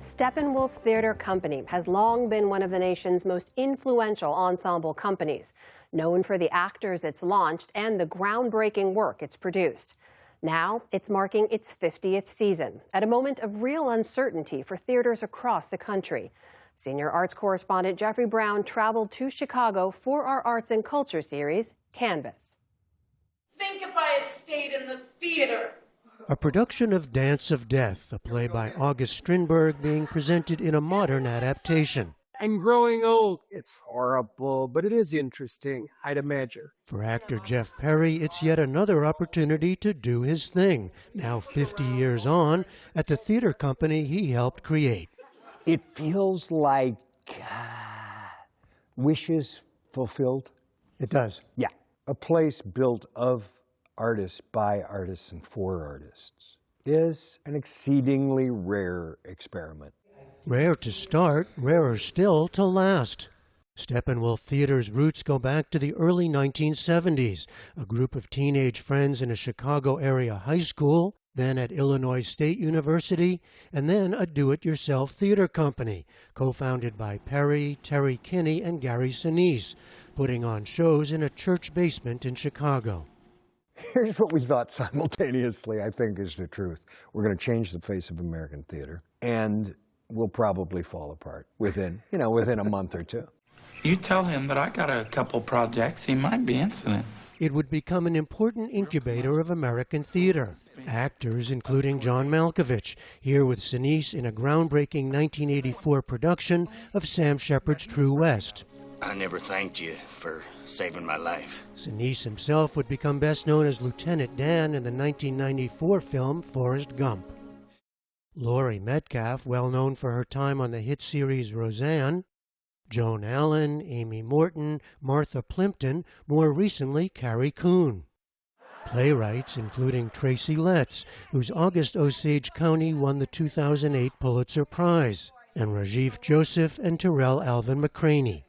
Steppenwolf Theatre Company has long been one of the nation's most influential ensemble companies, known for the actors it's launched and the groundbreaking work it's produced. Now, it's marking its 50th season, at a moment of real uncertainty for theaters across the country. Senior arts correspondent Jeffrey Brown traveled to Chicago for our Arts and Culture series, Canvas. Think if I had stayed in the theater. A production of Dance of Death, a play by August Strindberg being presented in a modern adaptation. I'm growing old. It's horrible, but it is interesting, I'd imagine. For actor Jeff Perry, it's yet another opportunity to do his thing, now 50 years on, at the theater company he helped create. It feels like wishes fulfilled. It does. Yeah. A place built of artists, by artists, and for artists is an exceedingly rare experiment. Rare to start, rarer still to last. Steppenwolf Theater's roots go back to the early 1970s, a group of teenage friends in a Chicago area high school, then at Illinois State University, and then a do-it-yourself theater company, co-founded by Perry, Terry Kinney, and Gary Sinise, putting on shows in a church basement in Chicago. Here's what we thought simultaneously, I think, is the truth. We're going to change the face of American theater, and we'll probably fall apart within a month or two. You tell him that I got a couple projects. He might be interested. It would become an important incubator of American theater. Actors, including John Malkovich, here with Sinise in a groundbreaking 1984 production of Sam Shepard's True West. I never thanked you for saving my life. Sinise himself would become best known as Lieutenant Dan in the 1994 film Forrest Gump. Laurie Metcalf, well known for her time on the hit series Roseanne. Joan Allen, Amy Morton, Martha Plimpton, more recently Carrie Coon. Playwrights including Tracy Letts, whose August Osage County won the 2008 Pulitzer Prize, and Rajiv Joseph and Terrell Alvin McCraney.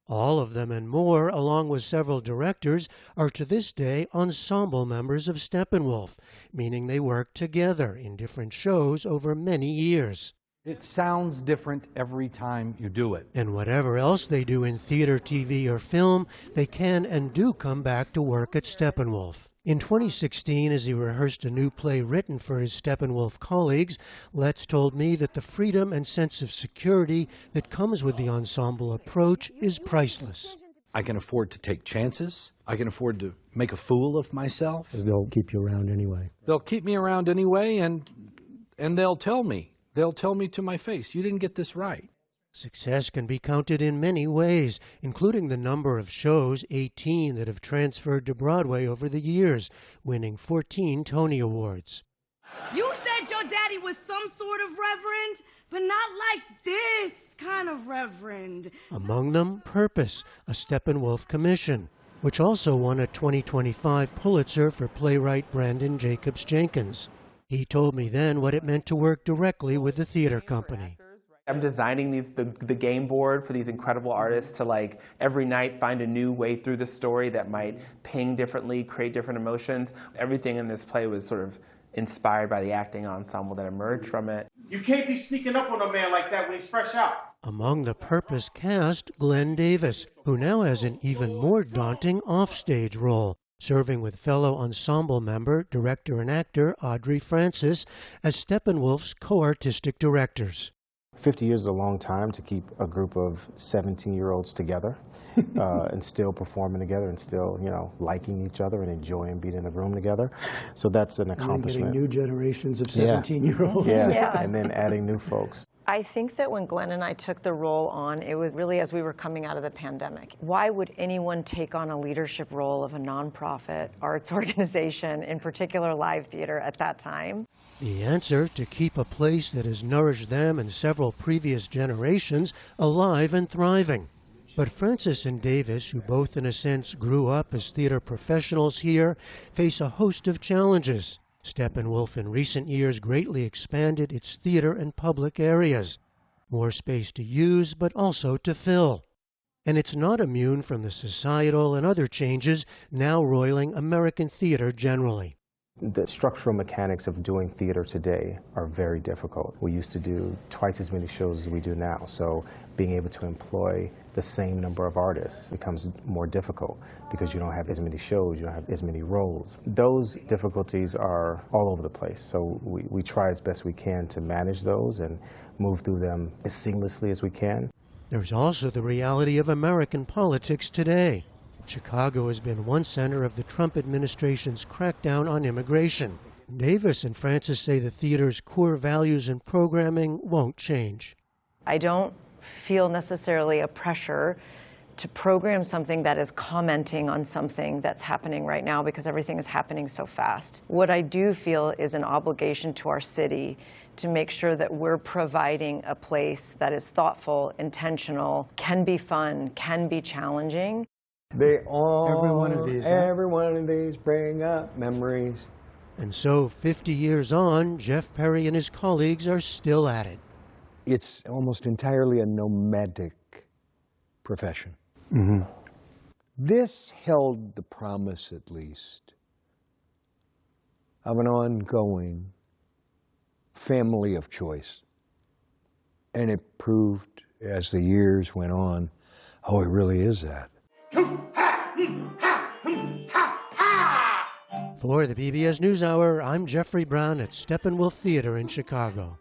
All of them and more, along with several directors, are to this day ensemble members of Steppenwolf, meaning they work together in different shows over many years. It sounds different every time you do it. And whatever else they do in theater, TV, or film, they can and do come back to work at Steppenwolf. In 2016, as he rehearsed a new play written for his Steppenwolf colleagues, Letts told me that the freedom and sense of security that comes with the ensemble approach is priceless. I can afford to take chances. I can afford to make a fool of myself. They'll keep you around anyway. They'll keep me around anyway, and they'll tell me. They'll tell me to my face, you didn't get this right. Success can be counted in many ways, including the number of shows, 18, that have transferred to Broadway over the years, winning 14 Tony Awards. You said your daddy was some sort of reverend, but not like this kind of reverend. Among them, Purpose, a Steppenwolf commission, which also won a 2025 Pulitzer for playwright Brandon Jacobs Jenkins. He told me then what it meant to work directly with the theater company. I'm designing the game board for these incredible artists to every night find a new way through the story that might ping differently, create different emotions. Everything in this play was sort of inspired by the acting ensemble that emerged from it. You can't be sneaking up on a man like that when he's fresh out. Among the Purpose cast, Glenn Davis, who now has an even more daunting offstage role, serving with fellow ensemble member, director and actor Audrey Francis as Steppenwolf's co-artistic directors. 50 years is a long time to keep a group of 17-year-olds together and still performing together and still, liking each other and enjoying being in the room together. So that's an accomplishment. Getting new generations of 17-year-olds. Yeah, and then adding new folks. I think that when Glenn and I took the role on, it was really as we were coming out of the pandemic. Why would anyone take on a leadership role of a nonprofit arts organization, in particular live theater, at that time? The answer: to keep a place that has nourished them and several previous generations alive and thriving. But Francis and Davis, who both in a sense grew up as theater professionals here, face a host of challenges. Steppenwolf in recent years greatly expanded its theater and public areas. More space to use, but also to fill. And it's not immune from the societal and other changes now roiling American theater generally. The structural mechanics of doing theater today are very difficult. We used to do twice as many shows as we do now, so being able to employ the same number of artists becomes more difficult because you don't have as many shows, you don't have as many roles. Those difficulties are all over the place, so we try as best we can to manage those and move through them as seamlessly as we can. There's also the reality of American politics today. Chicago has been one center of the Trump administration's crackdown on immigration. Davis and Francis say the theater's core values and programming won't change. I don't feel necessarily a pressure to program something that is commenting on something that's happening right now because everything is happening so fast. What I do feel is an obligation to our city to make sure that we're providing a place that is thoughtful, intentional, can be fun, can be challenging. Every one of these bring up memories. And so, 50 years on, Jeff Perry and his colleagues are still at it. It's almost entirely a nomadic profession. Mm-hmm. This held the promise, at least, of an ongoing family of choice. And it proved, as the years went on, oh, it really is that. For the PBS News Hour, I'm Jeffrey Brown at Steppenwolf Theatre in Chicago.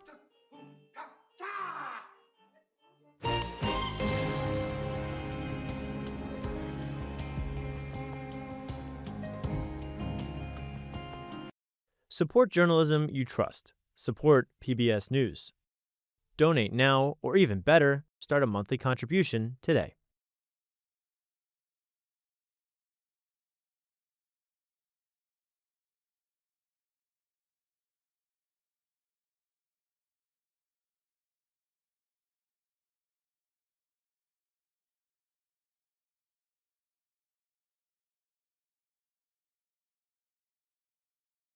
Support journalism you trust. Support PBS News. Donate now, or even better, start a monthly contribution today.